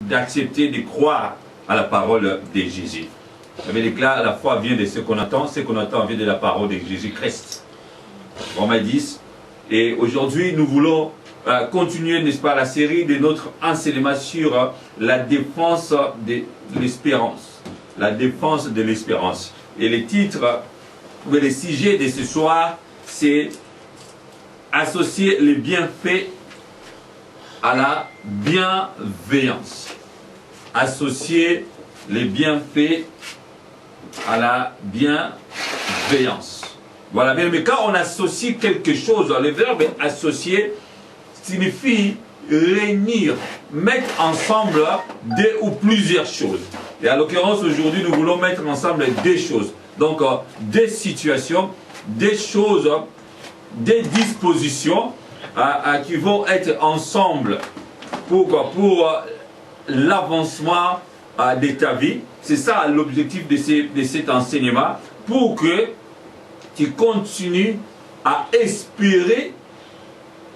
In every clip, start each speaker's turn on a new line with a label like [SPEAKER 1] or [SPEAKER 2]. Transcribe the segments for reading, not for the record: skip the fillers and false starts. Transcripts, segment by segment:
[SPEAKER 1] d'accepter, de croire à la parole de Jésus. Vous savez, la foi vient de ce qu'on entend vient de la parole de Jésus-Christ. Romains 10. Et aujourd'hui, nous voulons continuer, n'est-ce pas, la série de notre enseignement sur la défense de l'espérance. La défense de l'espérance. Et le titre, ou le sujet de ce soir, c'est associer les bienfaits à la bienveillance. Associer les bienfaits à la bienveillance. Voilà, mais quand on associe quelque chose, le verbe associer signifie réunir, mettre ensemble deux ou plusieurs choses. Et à l'occurrence, aujourd'hui, nous voulons mettre ensemble des choses. Donc, des situations, des choses, des dispositions qui vont être ensemble pour l'avancement de ta vie. C'est ça l'objectif de cet enseignement, pour que tu continues à espérer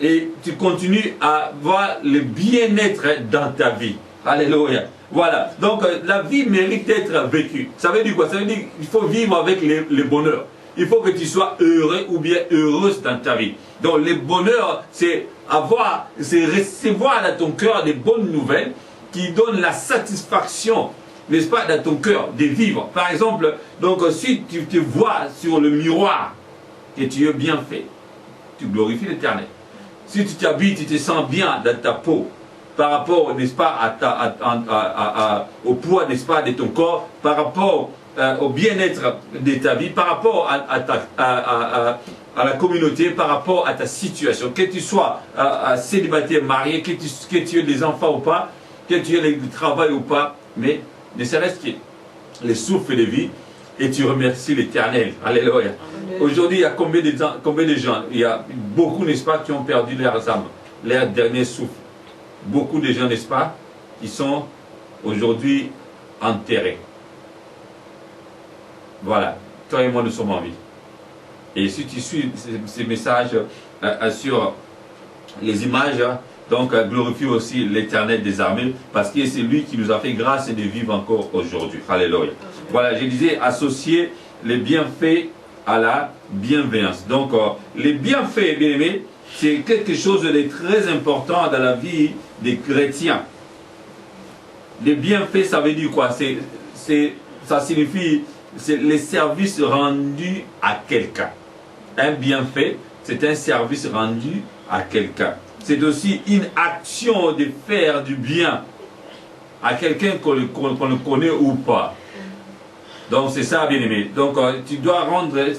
[SPEAKER 1] et tu continues à voir le bien-être dans ta vie. Alléluia. Voilà. Donc, la vie mérite d'être vécue. Ça veut dire quoi? Ça veut dire qu'il faut vivre avec le bonheur. Il faut que tu sois heureux ou bien heureuse dans ta vie. Donc, le bonheur, c'est recevoir dans ton cœur des bonnes nouvelles qui donnent la satisfaction, n'est-ce pas, dans ton cœur de vivre. Par exemple, donc, si tu te vois sur le miroir que tu es bien fait, tu glorifies l'Éternel. Si tu t'habilles, tu te sens bien dans ta peau, par rapport, n'est-ce pas, au poids, n'est-ce pas, de ton corps, par rapport au bien-être de ta vie, par rapport à la communauté, par rapport à ta situation, que tu sois célibataire, marié, que tu aies des enfants ou pas, que tu aies du travail ou pas, mais ne serait-ce que le souffle de vie, et tu remercies l'Éternel. Alléluia. Aujourd'hui, il y a combien de gens? Il y a beaucoup, n'est-ce pas, qui ont perdu leurs âmes, leur dernier souffle. Beaucoup de gens, n'est-ce pas, qui sont aujourd'hui enterrés. Voilà. Toi et moi, nous sommes en vie. Et si tu suis ces messages sur les images, donc glorifie aussi l'Éternel des armées, parce que c'est lui qui nous a fait grâce de vivre encore aujourd'hui. Alléluia. Voilà, je disais, associer les bienfaits à la bienveillance. Donc, les bienfaits, bien aimés, c'est quelque chose de très important dans la vie des chrétiens. Les bienfaits, ça veut dire quoi? Ça signifie les services rendus à quelqu'un. Un bienfait, c'est un service rendu à quelqu'un. C'est aussi une action de faire du bien à quelqu'un qu'on le connaît ou pas. Donc c'est ça, bien aimé. Donc tu dois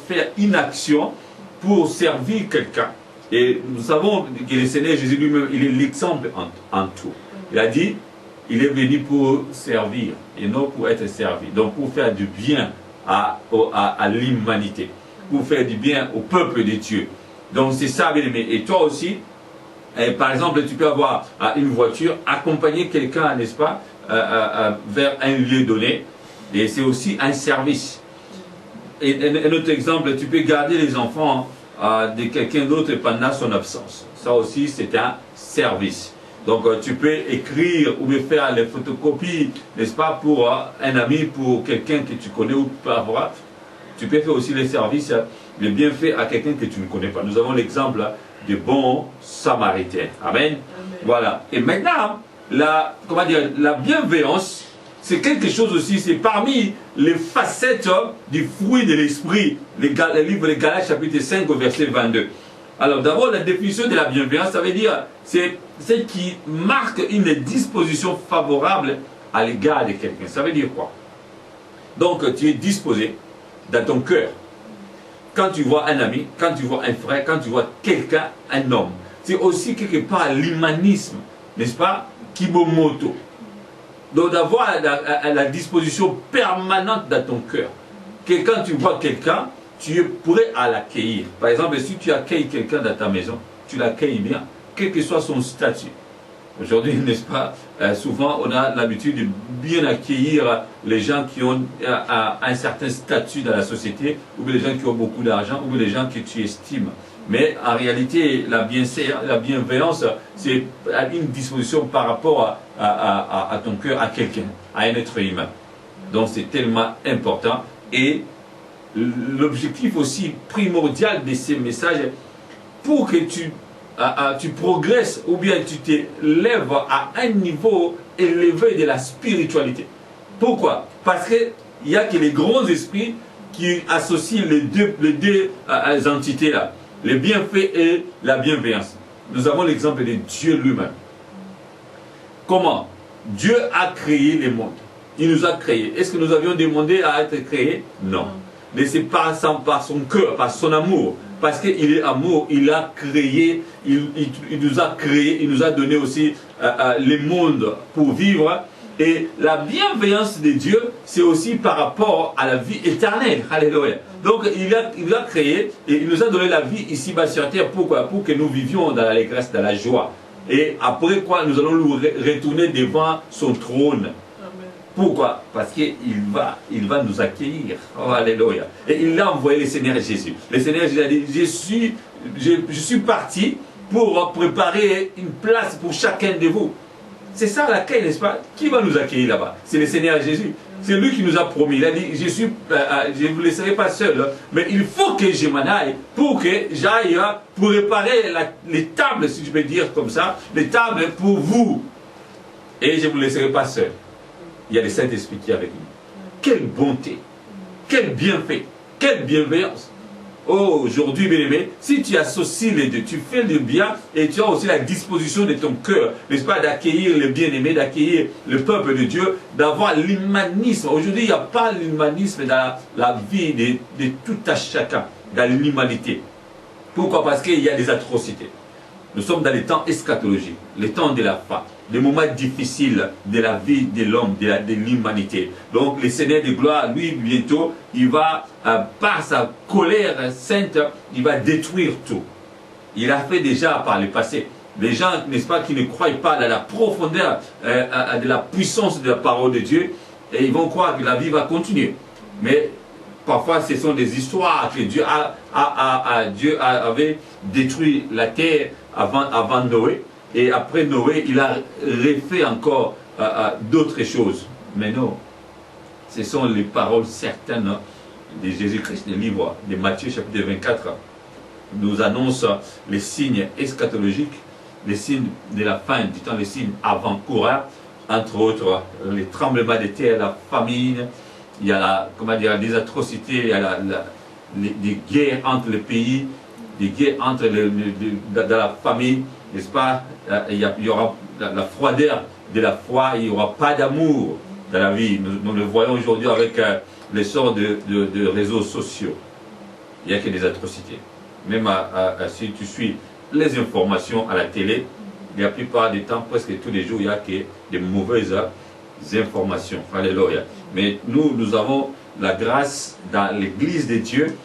[SPEAKER 1] faire une action pour servir quelqu'un. Et nous savons que le Seigneur Jésus lui-même, il est l'exemple en tout. Il a dit, il est venu pour servir et non pour être servi. Donc pour faire du bien à l'humanité, pour faire du bien au peuple de Dieu. Donc c'est ça, bien aimé. Et toi aussi, par exemple, tu peux avoir une voiture, accompagner quelqu'un, n'est-ce pas, vers un lieu donné. Et c'est aussi un service. Et un autre exemple, tu peux garder les enfants de quelqu'un d'autre pendant son absence. Ça aussi, c'est un service. Donc, tu peux écrire ou faire les photocopies, n'est-ce pas, pour un ami, pour quelqu'un que tu connais ou pas voir. Tu peux faire aussi les services, les bienfaits à quelqu'un que tu ne connais pas. Nous avons l'exemple de bons samaritains. Amen. Amen. Voilà. Et maintenant, la bienveillance, c'est quelque chose aussi, c'est parmi les facettes du fruit de l'esprit, le livre de Galates chapitre 5 verset 22. Alors d'abord, la définition de la bienveillance, ça veut dire, c'est ce qui marque une disposition favorable à l'égard de quelqu'un. Ça veut dire quoi? Donc tu es disposé dans ton cœur. Quand tu vois un ami, quand tu vois un frère, quand tu vois quelqu'un, un homme, c'est aussi quelque part l'humanisme, n'est-ce pas, Kimomoto. Donc d'avoir la disposition permanente dans ton cœur. Que quand tu vois quelqu'un, tu es prêt à l'accueillir. Par exemple, si tu accueilles quelqu'un dans ta maison, tu l'accueilles bien, quel que soit son statut. Aujourd'hui, n'est-ce pas, souvent on a l'habitude de bien accueillir les gens qui ont un certain statut dans la société, ou les gens qui ont beaucoup d'argent, ou les gens que tu estimes. Mais en réalité, la bienveillance, c'est une disposition par rapport à ton cœur, à quelqu'un, à un être humain. Donc c'est tellement important. Et l'objectif aussi primordial de ces messages, pour que tu progresses ou bien tu t'élèves à un niveau élevé de la spiritualité. Pourquoi? Parce qu'il n'y a que les grands esprits qui associent les deux entités là, les bienfaits et la bienveillance. Nous avons l'exemple de Dieu lui-même. Comment? Dieu a créé le monde. Il nous a créés. Est-ce que nous avions demandé à être créés? Non. Mais c'est par son cœur, par son amour. Parce qu'il est amour, il a créé, il nous a créé, il nous a donné aussi le monde pour vivre. Et la bienveillance de Dieu, c'est aussi par rapport à la vie éternelle. Alléluia. Donc il a créé et il nous a donné la vie ici-bas sur terre. Pourquoi? Pour que nous vivions dans l'allégresse, dans la joie. Et après quoi, nous allons nous retourner devant son trône. Pourquoi? Parce qu'il va nous accueillir. Oh, alléluia. Et il a envoyé le Seigneur Jésus. Le Seigneur Jésus a dit, je suis parti pour préparer une place pour chacun de vous. C'est ça l'accueil, n'est-ce pas? Qui va nous accueillir là-bas? C'est le Seigneur Jésus. C'est lui qui nous a promis. Il a dit, je ne vous laisserai pas seul, mais il faut que je m'en aille pour que j'aille pour réparer les tables, si je peux dire comme ça, les tables pour vous. Et je ne vous laisserai pas seul. Il y a le Saint-Esprit qui est avec nous. Quelle bonté, quel bienfait, quelle bienveillance. Oh, aujourd'hui, bien-aimé, si tu associes les deux, tu fais le bien et tu as aussi la disposition de ton cœur, n'est-ce pas, d'accueillir le bien-aimé, d'accueillir le peuple de Dieu, d'avoir l'humanisme. Aujourd'hui, il n'y a pas l'humanisme dans la vie de tout à chacun, dans l'humanité. Pourquoi? Parce qu'il y a des atrocités. Nous sommes dans les temps eschatologiques, les temps de la fin, les moments difficiles de la vie de l'homme, de l'humanité. Donc le Seigneur de gloire, lui, bientôt, il va, par sa colère sainte, il va détruire tout. Il a fait déjà par le passé. Les gens, n'est-ce pas, qui ne croient pas à la profondeur de la puissance de la parole de Dieu, et ils vont croire que la vie va continuer. Mais parfois, ce sont des histoires que Dieu avait détruit la terre avant Noé. Et après Noé, il a refait encore d'autres choses. Mais non, ce sont les paroles certaines de Jésus-Christ. Le livre de Matthieu, chapitre 24, nous annonce les signes eschatologiques, les signes de la fin du temps, les signes avant-coureurs, entre autres les tremblements de terre, la famine, il y a des atrocités, il y a des guerres entre les pays, des guerres entre dans la famille, n'est-ce pas? Il y aura la froideur de la foi, il n'y aura pas d'amour dans la vie. Nous le voyons aujourd'hui avec l'essor de réseaux sociaux. Il n'y a que des atrocités. Même si tu suis les informations à la télé, la plupart du temps, presque tous les jours, il n'y a que des mauvaises informations. Alléluia. Mais nous avons la grâce dans l'église de Dieu.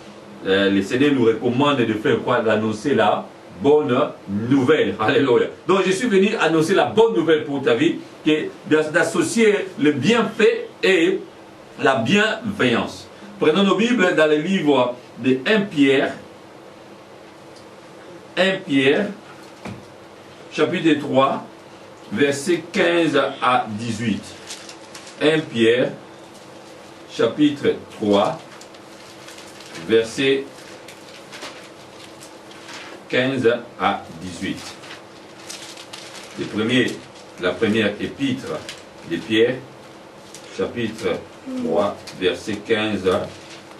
[SPEAKER 1] Le Seigneur nous recommande de faire quoi? D'annoncer la bonne nouvelle. Alléluia. Donc je suis venu annoncer la bonne nouvelle pour ta vie, d'associer le bienfait et la bienveillance. Prenons nos Bibles dans le livre de 1 Pierre. 1 Pierre, chapitre 3, versets 15 à 18. 1 Pierre, chapitre 3, versets 15 à 18. La première épître de Pierre, chapitre 3, verset 15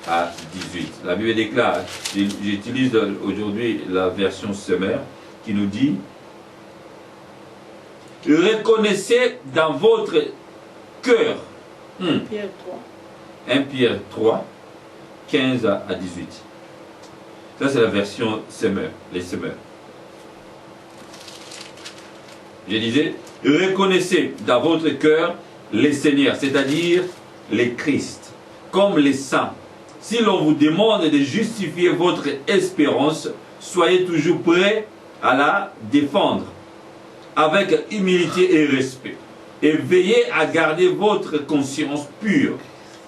[SPEAKER 1] à 18. La Bible déclare, j'utilise aujourd'hui la version Semeur, qui nous dit: reconnaissez dans votre cœur. 1 Pierre 3, 15 à 18. Ça, c'est la version Semeur, les Semeurs. Je disais, reconnaissez dans votre cœur les seigneurs, c'est-à-dire les Christ, comme les saints. Si l'on vous demande de justifier votre espérance, soyez toujours prêts à la défendre, avec humilité et respect. Et veillez à garder votre conscience pure.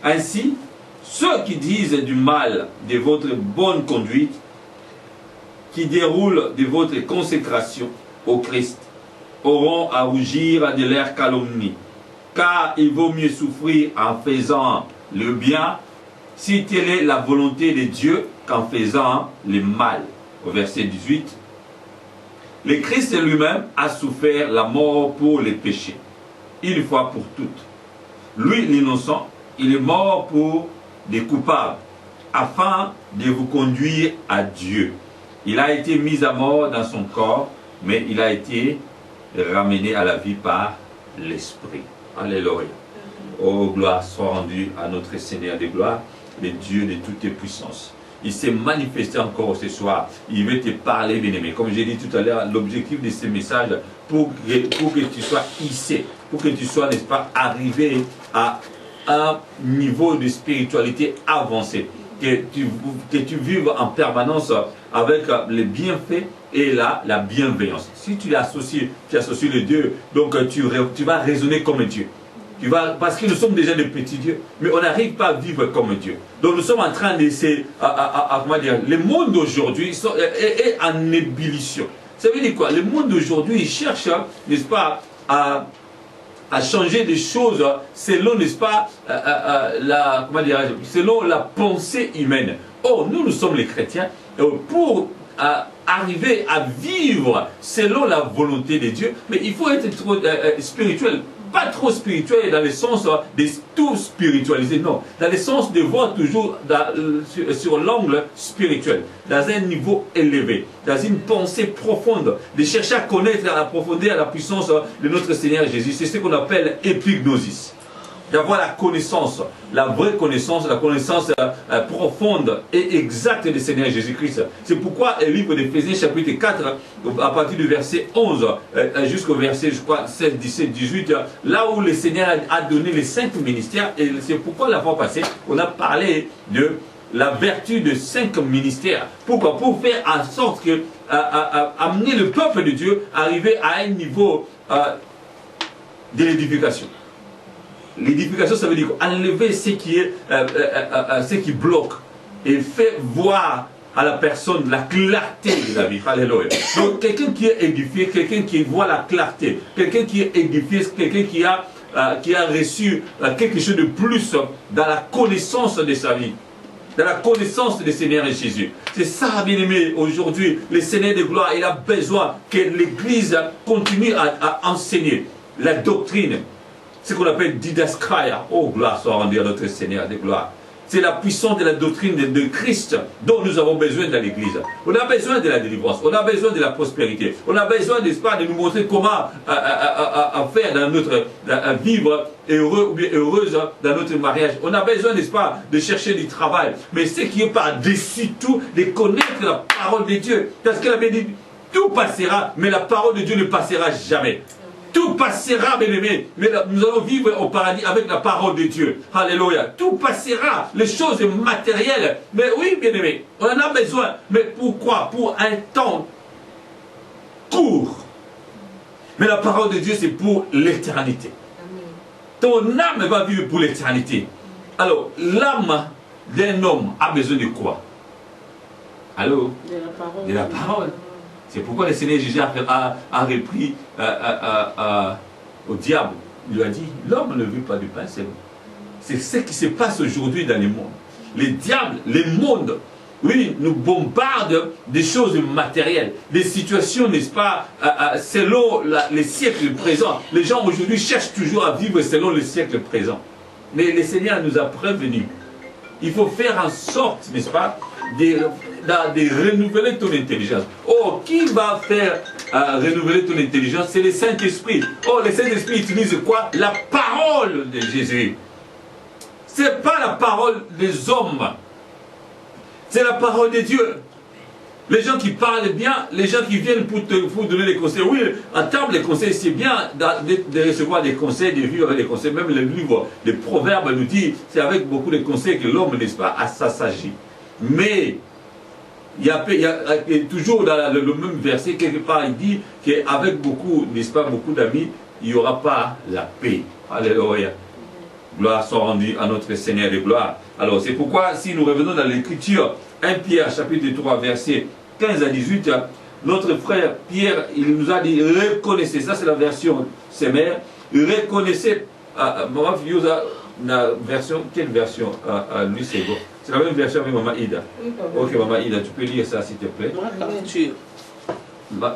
[SPEAKER 1] Ainsi, ceux qui disent du mal de votre bonne conduite, qui déroulent de votre consécration au Christ, auront à rougir de leur calomnie. Car il vaut mieux souffrir en faisant le bien, si telle est la volonté de Dieu, qu'en faisant le mal. Au verset 18. Le Christ lui-même a souffert la mort pour les péchés, une fois pour toutes. Lui, l'innocent, il est mort pour des coupables, afin de vous conduire à Dieu. Il a été mis à mort dans son corps, mais il a été ramené à la vie par l'Esprit. Alléluia. Oh, gloire soit rendue à notre Seigneur de gloire, le Dieu de toutes puissances. Il s'est manifesté encore ce soir. Il veut te parler, bien-aimé. Comme j'ai dit tout à l'heure, l'objectif de ce message, pour que tu sois hissé, pour que tu sois, n'est-ce pas, arrivé à un niveau de spiritualité avancé. Que tu vives en permanence avec les bienfaits et la bienveillance. Si tu associes les deux, donc tu vas raisonner comme Dieu. Parce que nous sommes déjà des petits dieux, mais on n'arrive pas à vivre comme Dieu. Donc nous sommes en train d'essayer, comment dire, le monde d'aujourd'hui est en ébullition. Ça veut dire quoi? Le monde d'aujourd'hui, il cherche, n'est-ce pas, à changer des choses selon, n'est-ce pas, selon la pensée humaine. Or, nous sommes les chrétiens, pour arriver à vivre selon la volonté de Dieu, mais il faut être trop spirituel. Pas trop spirituel dans le sens de tout spiritualiser, non. Dans le sens de voir toujours sur l'angle spirituel, dans un niveau élevé, dans une pensée profonde, de chercher à connaître, à approfondir la puissance de notre Seigneur Jésus. C'est ce qu'on appelle épignosis. D'avoir la connaissance, la vraie connaissance, la connaissance profonde et exacte du Seigneur Jésus-Christ. C'est pourquoi le livre d'Éphésiens chapitre 4, à partir du verset 11 jusqu'au verset, je crois, 16, 17, 18, là où le Seigneur a donné les 5 ministères, et c'est pourquoi la fois passée, on a parlé de la vertu de 5 ministères. Pourquoi? Pour faire en sorte que, amener le peuple de Dieu à arriver à un niveau de l'édification. L'édification, ça veut dire enlever ce qui bloque et faire voir à la personne la clarté de la vie. Alléluia. Donc, quelqu'un qui est édifié, quelqu'un qui voit la clarté, quelqu'un qui est édifié, quelqu'un qui a reçu quelque chose de plus dans la connaissance de sa vie, dans la connaissance du Seigneur Jésus. C'est ça, bien-aimé, aujourd'hui, le Seigneur de gloire, il a besoin que l'Église continue à enseigner la doctrine. Ce qu'on appelle didaskaia. Oh, gloire soit rendue à notre Seigneur de gloire. C'est la puissance de la doctrine de Christ dont nous avons besoin dans l'Église. On a besoin de la délivrance, on a besoin de la prospérité, on a besoin, n'est-ce pas, de nous montrer comment faire dans notre vivre heureux ou bien heureuse dans notre mariage. On a besoin, n'est-ce pas, de chercher du travail. Mais ce qui est par-dessus tout, de connaître la parole de Dieu. Parce qu'elle avait dit, tout passera, mais la parole de Dieu ne passera jamais. Tout passera, bien-aimé, mais nous allons vivre au paradis avec la parole de Dieu. Alléluia. Tout passera, les choses matérielles. Mais oui, bien-aimé, on en a besoin. Mais pourquoi? Pour un temps court. Mais la parole de Dieu, c'est pour l'éternité. Ton âme va vivre pour l'éternité. Alors, l'âme d'un homme a besoin de quoi? Allô? De la parole. De la parole. C'est pourquoi le Seigneur Jésus a repris au diable. Il lui a dit, l'homme ne veut pas du pain seulement. C'est ce qui se passe aujourd'hui dans le monde. Les diables, le monde, oui, nous bombardent des choses matérielles, des situations, n'est-ce pas, selon les siècles présents. Les gens aujourd'hui cherchent toujours à vivre selon le siècle présent. Mais le Seigneur nous a prévenus. Il faut faire en sorte, n'est-ce pas, de renouveler ton intelligence. Oh, qui va faire renouveler ton intelligence? C'est le Saint-Esprit. Oh, le Saint-Esprit utilise quoi? La parole de Jésus. Ce n'est pas la parole des hommes. C'est la parole de Dieu. Les gens qui parlent bien, les gens qui viennent pour donner des conseils. Oui, en termes de conseils, c'est bien de recevoir des conseils, de vivre avec des conseils. Même le livre des Proverbes nous dit, c'est avec beaucoup de conseils que l'homme, n'est-ce pas, s'assagit. Mais il y a toujours dans le même verset, quelque part, il dit qu'avec beaucoup, n'est-ce pas, beaucoup d'amis, il n'y aura pas la paix. Alléluia. Gloire soit rendue à notre Seigneur de gloire. Alors, c'est pourquoi, si nous revenons dans l'Écriture, 1 Pierre, chapitre 3, verset 15 à 18, notre frère Pierre, il nous a dit, reconnaissez, ça c'est la version Semer, reconnaissez, Maman Fioza, la version, quelle version lui c'est bon. C'est la même version avec Maman Ida. Oui, ok, Maman Ida, tu peux lire ça s'il te plaît.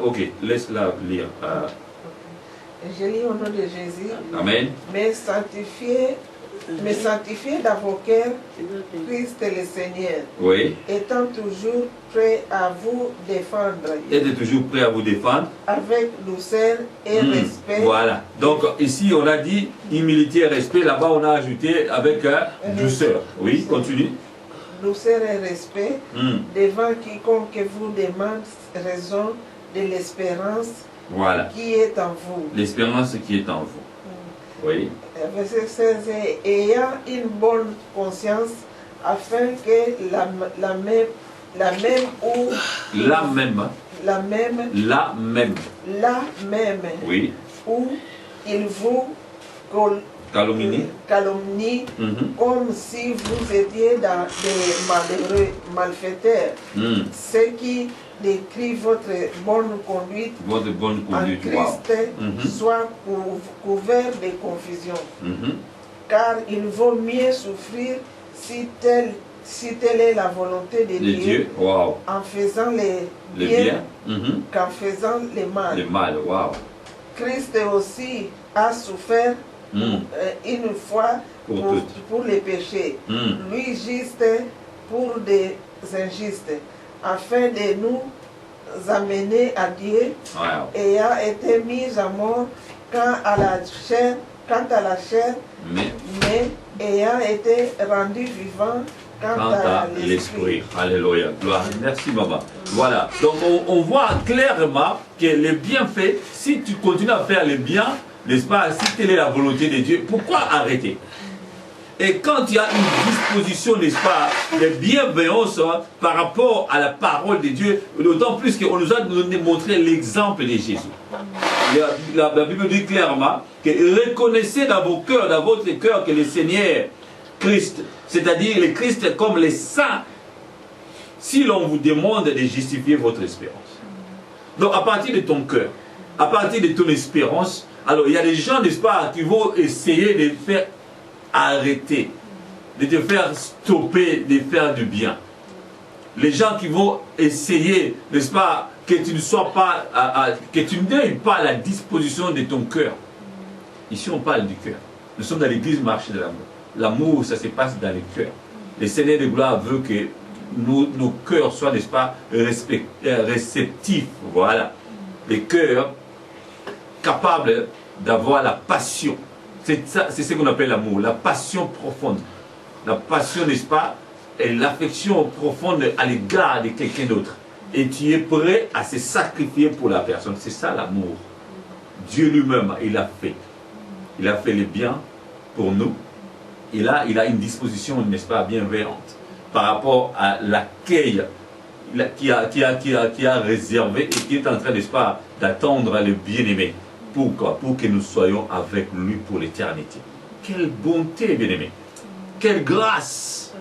[SPEAKER 1] Ok, laisse-la lire.
[SPEAKER 2] Je lis au nom de Jésus.
[SPEAKER 1] Amen.
[SPEAKER 2] Mais sanctifiez dans vos cœurs Christ le Seigneur.
[SPEAKER 1] Oui.
[SPEAKER 2] Étant toujours prêt à vous défendre.
[SPEAKER 1] Êtes toujours prêt à vous défendre.
[SPEAKER 2] Avec douceur et respect.
[SPEAKER 1] Voilà. Donc ici on a dit humilité et respect. Là-bas on a ajouté avec douceur. Oui, continue.
[SPEAKER 2] Douceur et respect devant quiconque vous demande raison de l'espérance qui est en vous.
[SPEAKER 1] L'espérance qui est en vous. Oui.
[SPEAKER 2] Verset 16. Ayant une bonne conscience afin que la même
[SPEAKER 1] oui.
[SPEAKER 2] où il vous calomnie comme si vous étiez dans des malheureux malfaiteurs, ceux qui décrit votre bonne conduite en Christ soit couvert de confusion. Car il vaut mieux souffrir si telle est la volonté de Dieu en faisant les bien qu'en faisant le mal. Christ aussi a souffert une fois pour les péchés, lui juste pour des injustes, afin de nous amener à Dieu, ayant été mis à mort quant à la chair, mais ayant été rendu vivant quant à l'esprit.
[SPEAKER 1] Alléluia. Gloire. Merci maman. Voilà. Donc on voit clairement que les bienfaits, si tu continues à faire les biens, n'est-ce pas, si telle est la volonté de Dieu, pourquoi arrêter? Et quand il y a une disposition, n'est-ce pas, de bienveillance par rapport à la parole de Dieu, d'autant plus qu'on nous a montré l'exemple de Jésus. La Bible dit clairement que reconnaissez dans vos cœurs, dans votre cœur, que le Seigneur Christ, c'est-à-dire le Christ comme les saints, si l'on vous demande de justifier votre espérance. Donc à partir de ton cœur, à partir de ton espérance, alors il y a des gens, n'est-ce pas, qui vont essayer de faire arrêter, de te faire stopper, de faire du bien. Les gens qui vont essayer, n'est-ce pas, que tu ne sois pas, que tu n'aies pas la disposition de ton cœur. Ici on parle du cœur. Nous sommes dans l'église marché de l'amour. L'amour, ça se passe dans le cœur. Le Seigneur de gloire veut que nos cœurs soient, n'est-ce pas, réceptifs. Voilà. Les cœurs capables d'avoir la passion. C'est ce qu'on appelle l'amour, la passion profonde. La passion, n'est-ce pas, et l'affection profonde à l'égard de quelqu'un d'autre. Et tu es prêt à se sacrifier pour la personne. C'est ça l'amour. Dieu lui-même, il a fait. Il a fait le bien pour nous. Il a une disposition, n'est-ce pas, bienveillante par rapport à l'accueil qui a réservé et qui est en train, n'est-ce pas, d'attendre le bien-aimé. Pourquoi? Pour que nous soyons avec lui pour l'éternité. Quelle bonté, bien-aimé. Quelle grâce.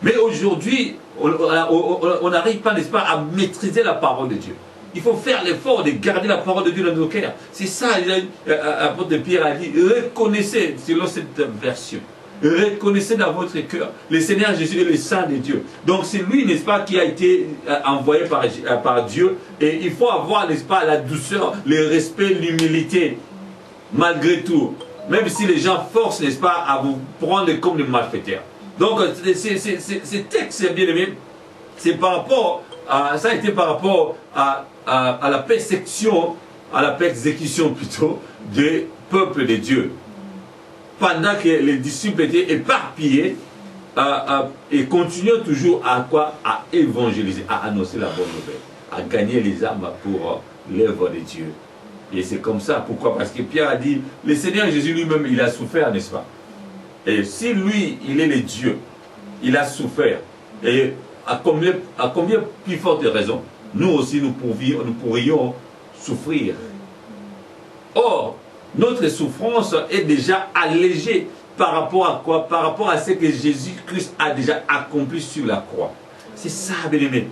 [SPEAKER 1] Mais aujourd'hui, on n'arrive pas, n'est-ce pas, à maîtriser la parole de Dieu. Il faut faire l'effort de garder la parole de Dieu dans nos cœurs. C'est ça, l'apôtre Pierre a dit, reconnaissez, selon cette version, reconnaissez dans votre cœur le Seigneur Jésus est le Saint de Dieu. Donc c'est lui, n'est-ce pas, qui a été envoyé par Dieu. Et il faut avoir, n'est-ce pas, la douceur, le respect, l'humilité, malgré tout. Même si les gens forcent, n'est-ce pas, à vous prendre comme des malfaiteurs. Donc ces textes, bien aimé, c'est par rapport à, ça a été par rapport à la persécution, à la persécution plutôt, des peuples de Dieu. Pendant que les disciples étaient éparpillés et continuaient toujours à quoi? À évangéliser, à annoncer la bonne nouvelle, à gagner les âmes pour l'œuvre de Dieu. Et c'est comme ça. Pourquoi? Parce que Pierre a dit, le Seigneur Jésus lui-même, il a souffert, n'est-ce pas? Et si lui, il est le Dieu, il a souffert. Et à combien plus forte raison, nous aussi, nous pourrions souffrir. Or, notre souffrance est déjà allégée par rapport à quoi? Par rapport à ce que Jésus-Christ a déjà accompli sur la croix. C'est ça, bien-aimé.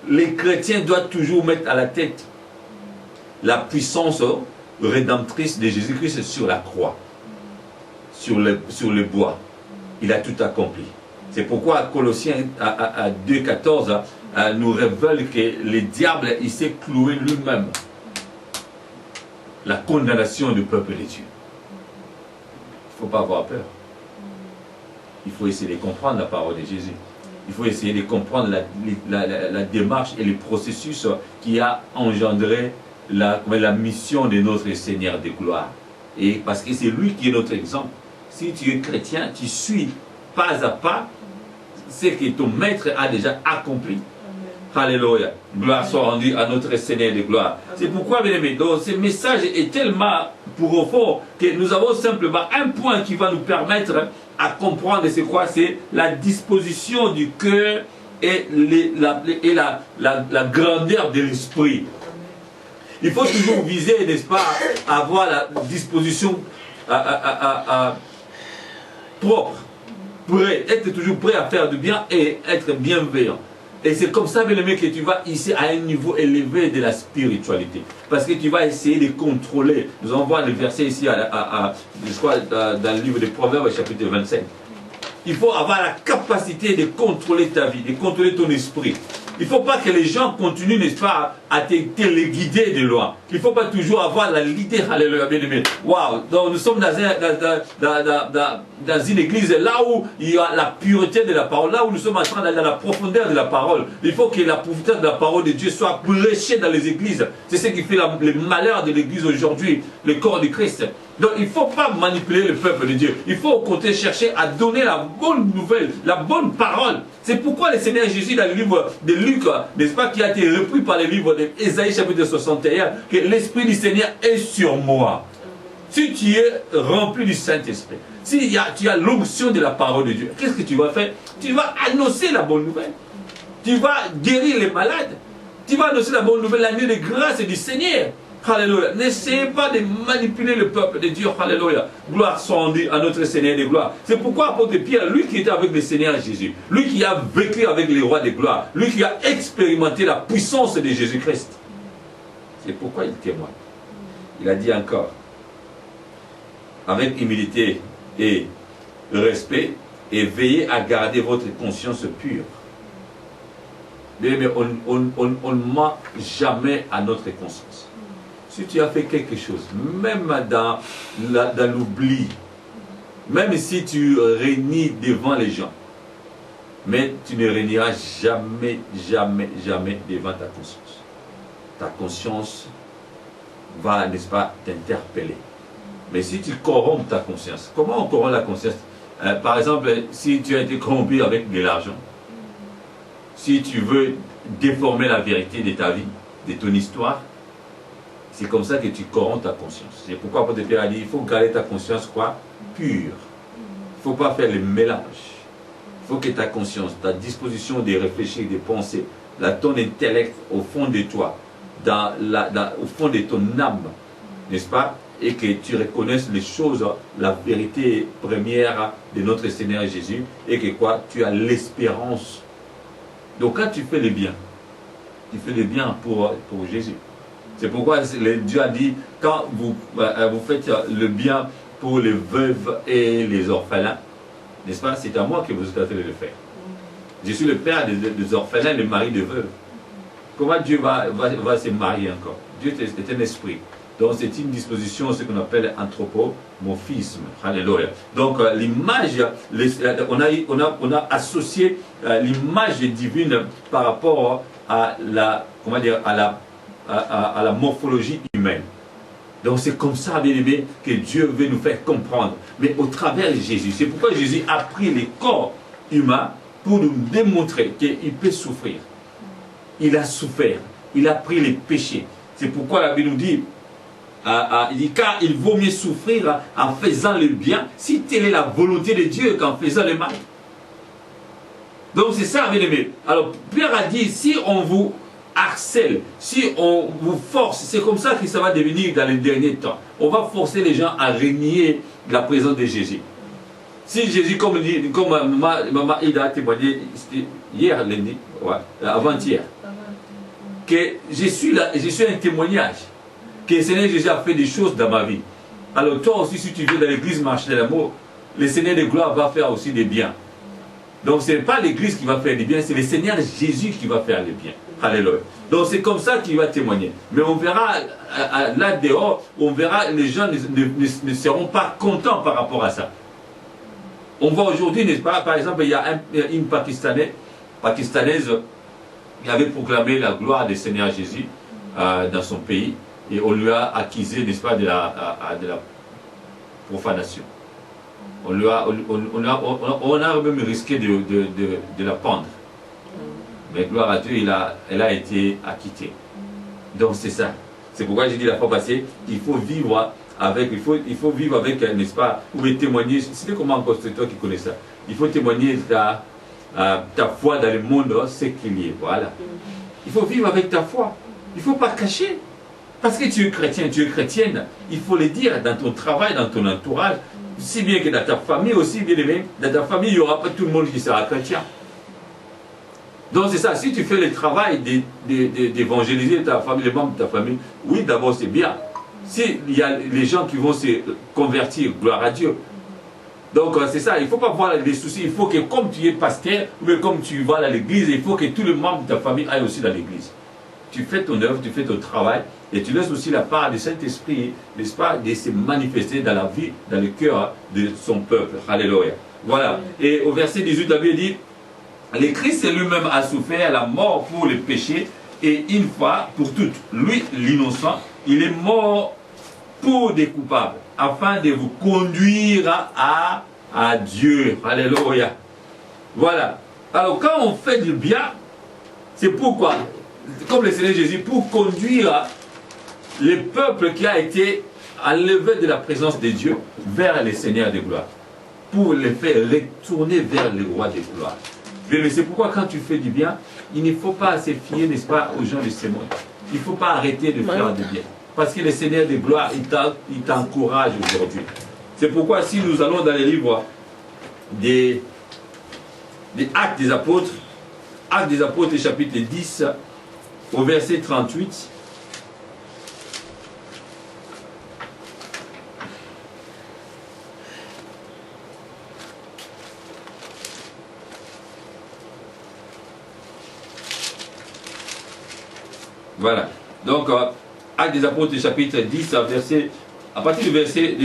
[SPEAKER 1] les chrétiens doivent toujours mettre à la tête la puissance rédemptrice de Jésus-Christ sur la croix, sur le bois. Il a tout accompli. C'est pourquoi Colossiens à 2,14 nous révèle que le diable, il s'est cloué lui-même la condamnation du peuple de Dieu. Il ne faut pas avoir peur. Il faut essayer de comprendre la parole de Jésus. Il faut essayer de comprendre la démarche et le processus qui a engendré la mission de notre Seigneur de gloire. Et parce que c'est lui qui est notre exemple. Si tu es chrétien, tu suis pas à pas ce que ton maître a déjà accompli. Alléluia. Gloire soit rendue à notre Seigneur de gloire. C'est pourquoi, bien aimés, ce message est tellement profond que nous avons simplement un point qui va nous permettre à comprendre c'est quoi, c'est la disposition du cœur et la grandeur de l'esprit. Il faut toujours viser, n'est-ce pas, à avoir la disposition propre, prêt, être toujours prêt à faire du bien et être bienveillant. Et c'est comme ça, bien aimé, que tu vas ici à un niveau élevé de la spiritualité. Parce que tu vas essayer de contrôler. Nous allons voir le verset ici, je crois, dans le livre des Proverbes, chapitre 25. Il faut avoir la capacité de contrôler ta vie, de contrôler ton esprit. Il ne faut pas que les gens continuent, n'est-ce pas, à te guider de loin. Il ne faut pas toujours avoir la leader, alléluia, bien aimé. Waouh! Donc nous sommes dans une église là où il y a la pureté de la parole, là où nous sommes en train d'aller dans la profondeur de la parole. Il faut que la profondeur de la parole de Dieu soit prêchée dans les églises. C'est ce qui fait le malheur de l'église aujourd'hui, le corps de Christ. Donc il ne faut pas manipuler le peuple de Dieu. Il faut au contraire chercher à donner la bonne nouvelle, la bonne parole. C'est pourquoi le Seigneur Jésus dans le livre de Luc, n'est-ce pas, qui a été repris par le livre d'Ésaïe chapitre 61, que l'Esprit du Seigneur est sur moi. Si tu es rempli du Saint-Esprit, si tu as l'onction de la parole de Dieu, qu'est-ce que tu vas faire? Tu vas annoncer la bonne nouvelle. Tu vas guérir les malades. Tu vas annoncer la bonne nouvelle, l'année de grâce du Seigneur. Alléluia. N'essayez pas de manipuler le peuple de Dieu. Alléluia. Gloire soit rendue à notre Seigneur de gloire. C'est pourquoi apôtre Pierre, lui qui était avec le Seigneur Jésus, lui qui a vécu avec les rois de gloire, lui qui a expérimenté la puissance de Jésus-Christ, c'est pourquoi il témoigne. Il a dit encore, avec humilité et respect, et veillez à garder votre conscience pure. Mais on ne ment jamais à notre conscience. Si tu as fait quelque chose, même dans l'oubli, même si tu régnis devant les gens, mais tu ne régneras jamais, jamais, jamais devant ta conscience. Ta conscience va, n'est-ce pas, t'interpeller. Mais si tu corromps ta conscience, comment on corrompt la conscience? Par exemple, si tu as été corrompu avec de l'argent, si tu veux déformer la vérité de ta vie, de ton histoire, c'est comme ça que tu corromps ta conscience. C'est pourquoi Apôtre Pierre a dit, il faut garder ta conscience quoi? Pure. Il ne faut pas faire le mélange. Il faut que ta conscience, ta disposition de réfléchir, de penser, ton intellect au fond de toi, au fond de ton âme, n'est-ce pas? Et que tu reconnaisses les choses, la vérité première de notre Seigneur Jésus, et que quoi? Tu as l'espérance. Donc quand tu fais le bien, tu fais le bien pour Jésus. C'est pourquoi Dieu a dit, quand vous faites le bien pour les veuves et les orphelins, n'est-ce pas? C'est à moi que vous êtes fait de le faire. Je suis le père des orphelins, le mari des veuves. Comment Dieu va se marier encore? Dieu est un esprit. Donc c'est une disposition, ce qu'on appelle anthropomorphisme. Alléluia. Donc l'image, on a associé l'image divine par rapport à la morphologie humaine. Donc c'est comme ça, bien aimé, que Dieu veut nous faire comprendre. Mais au travers de Jésus. C'est pourquoi Jésus a pris les corps humains pour nous démontrer qu'il peut souffrir. Il a souffert. Il a pris les péchés. C'est pourquoi la Bible nous dit, il dit, car il vaut mieux souffrir en faisant le bien, si telle est la volonté de Dieu, qu'en faisant le mal. Donc c'est ça, bien aimé. Alors Pierre a dit, si on vous harcèle, si on vous force, c'est comme ça que ça va devenir dans les derniers temps. On va forcer les gens à renier la présence de Jésus. Si Jésus, comme maman Ida a témoigné hier, lundi, ouais, avant-hier, que je suis un témoignage, que le Seigneur Jésus a fait des choses dans ma vie. Alors toi aussi, si tu viens dans l'église marcher de l'amour, le Seigneur de gloire va faire aussi des biens. Donc ce n'est pas l'église qui va faire des biens, c'est le Seigneur Jésus qui va faire les biens. Alléluia. Donc c'est comme ça qu'il va témoigner. Mais on verra là dehors, on verra les gens ne seront pas contents par rapport à ça. On voit aujourd'hui, n'est-ce pas, par exemple, il y a une Pakistanaise qui avait proclamé la gloire du Seigneur Jésus dans son pays et on lui a accusé, n'est-ce pas, de la profanation. On a même risqué de la pendre. Mais gloire à Dieu, elle a été acquittée. Donc c'est ça. C'est pourquoi j'ai dit la fois passée, il faut vivre avec, n'est-ce pas, ou témoigner, c'est comment encore c'est toi qui connais ça. Il faut témoigner ta foi dans le monde, c'est qu'il y est. Voilà. Il faut vivre avec ta foi. Il ne faut pas cacher. Parce que tu es chrétien, tu es chrétienne. Il faut le dire dans ton travail, dans ton entourage. Si bien que dans ta famille aussi, bien aimé, dans ta famille, il n'y aura pas tout le monde qui sera chrétien. Donc c'est ça, si tu fais le travail d'évangéliser ta famille, les membres de ta famille, oui, d'abord c'est bien. S'il y a les gens qui vont se convertir, gloire à Dieu. Donc c'est ça, il ne faut pas voir les soucis, il faut que comme tu es pasteur, ou comme tu vas à l'église, il faut que tous les membres de ta famille aillent aussi dans l'église. Tu fais ton œuvre, tu fais ton travail, et tu laisses aussi la part du Saint-Esprit, n'est-ce pas, de se manifester dans la vie, dans le cœur de son peuple. Alléluia. Voilà. Et au verset 18, la Bible dit, le Christ lui-même a souffert la mort pour les péchés, et une fois pour toutes, lui, l'innocent, il est mort pour des coupables, afin de vous conduire à Dieu. Alléluia. Voilà. Alors quand on fait du bien, c'est pourquoi, comme le Seigneur Jésus, pour conduire le peuple qui a été enlevé de la présence de Dieu vers le Seigneur de gloire, pour les faire retourner vers le roi de gloire. Mais c'est pourquoi quand tu fais du bien, il ne faut pas se fier, n'est-ce pas, aux gens de ce monde. Il ne faut pas arrêter de faire du bien. Parce que le Seigneur de gloire, il t'encourage aujourd'hui. C'est pourquoi si nous allons dans les livres des Actes des Apôtres, chapitre 10, au verset 38, voilà. Donc, Actes des Apôtres, chapitre 10, à partir du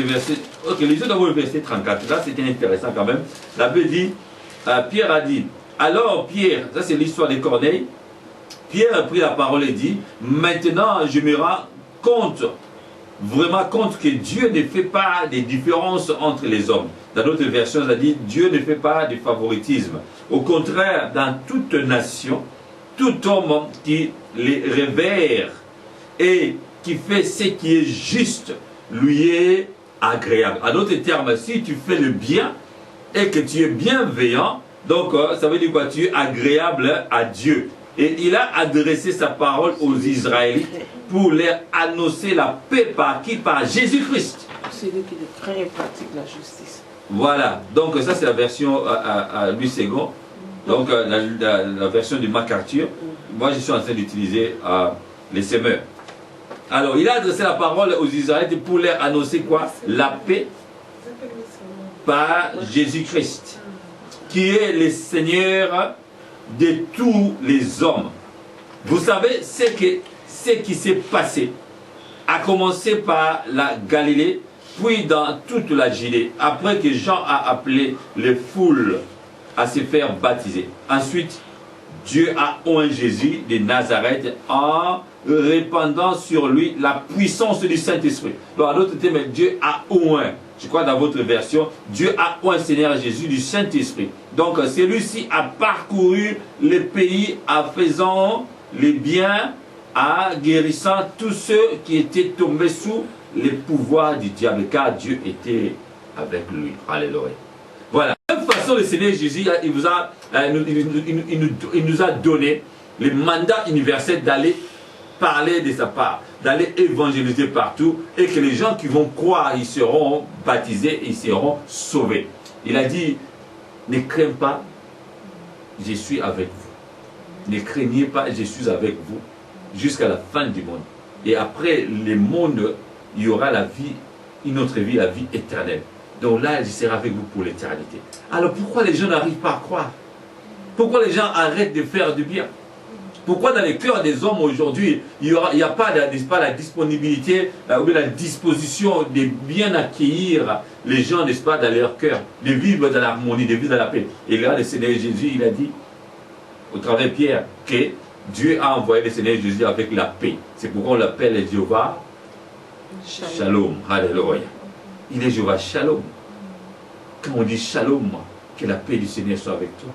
[SPEAKER 1] verset ok, lisons d'abord le verset 34. Là, c'était intéressant quand même. La Bible dit, Pierre a dit, alors Pierre, ça c'est l'histoire de Corneille, Pierre a pris la parole et dit, maintenant je me rends compte, vraiment compte que Dieu ne fait pas de différence entre les hommes. Dans d'autres versions, ça dit, Dieu ne fait pas de favoritisme. Au contraire, dans toute nation, tout homme qui les révère et qui fait ce qui est juste, lui est agréable. En d'autres termes, si tu fais le bien et que tu es bienveillant, donc ça veut dire quoi? Tu es agréable à Dieu. Et il a adressé sa parole aux Israélites pour leur annoncer la paix par qui? Par Jésus-Christ.
[SPEAKER 2] C'est lui qui craint et pratique la justice.
[SPEAKER 1] Voilà, donc ça c'est la version à Louis II, donc la version de MacArthur. Moi je suis en train d'utiliser les Semeurs. Alors il a adressé la parole aux Israélites pour leur annoncer quoi? La paix par Jésus-Christ, qui est le Seigneur de tous les hommes. Vous savez, ce qui s'est passé a commencé par la Galilée, puis dans toute la Judée, après que Jean a appelé les foules à se faire baptiser. Ensuite, Dieu a oint Jésus de Nazareth en répandant sur lui la puissance du Saint-Esprit. Dans d'autres termes, Dieu a oint, je crois dans votre version, Dieu a oint le Seigneur Jésus du Saint-Esprit. Donc celui-ci a parcouru le pays en faisant les biens, en guérissant tous ceux qui étaient tombés sous le pouvoir du diable, car Dieu était avec lui. Alléluia. Voilà. De toute façon, le Seigneur Jésus, il nous a donné le mandat universel d'aller parler de sa part, d'aller évangéliser partout, et que les gens qui vont croire, ils seront baptisés, ils seront sauvés. Il a dit, ne crains pas, je suis avec vous. Ne craignez pas, je suis avec vous jusqu'à la fin du monde. Et après le monde, il y aura la vie, une autre vie, la vie éternelle. Donc là, je serai avec vous pour l'éternité. Alors pourquoi les gens n'arrivent pas à croire? Pourquoi les gens arrêtent de faire du bien? Pourquoi dans les cœurs des hommes aujourd'hui, il n'y a pas, la disponibilité ou la disposition de bien accueillir les gens, n'est-ce pas, dans leur cœur, de vivre dans l'harmonie, de vivre dans la paix. Et là, le Seigneur Jésus, il a dit, au travers de Pierre, que Dieu a envoyé le Seigneur Jésus avec la paix. C'est pourquoi on l'appelle Jéhovah Shalom. Alléluia. Il est Jéhovah Shalom. Quand on dit Shalom, que la paix du Seigneur soit avec toi.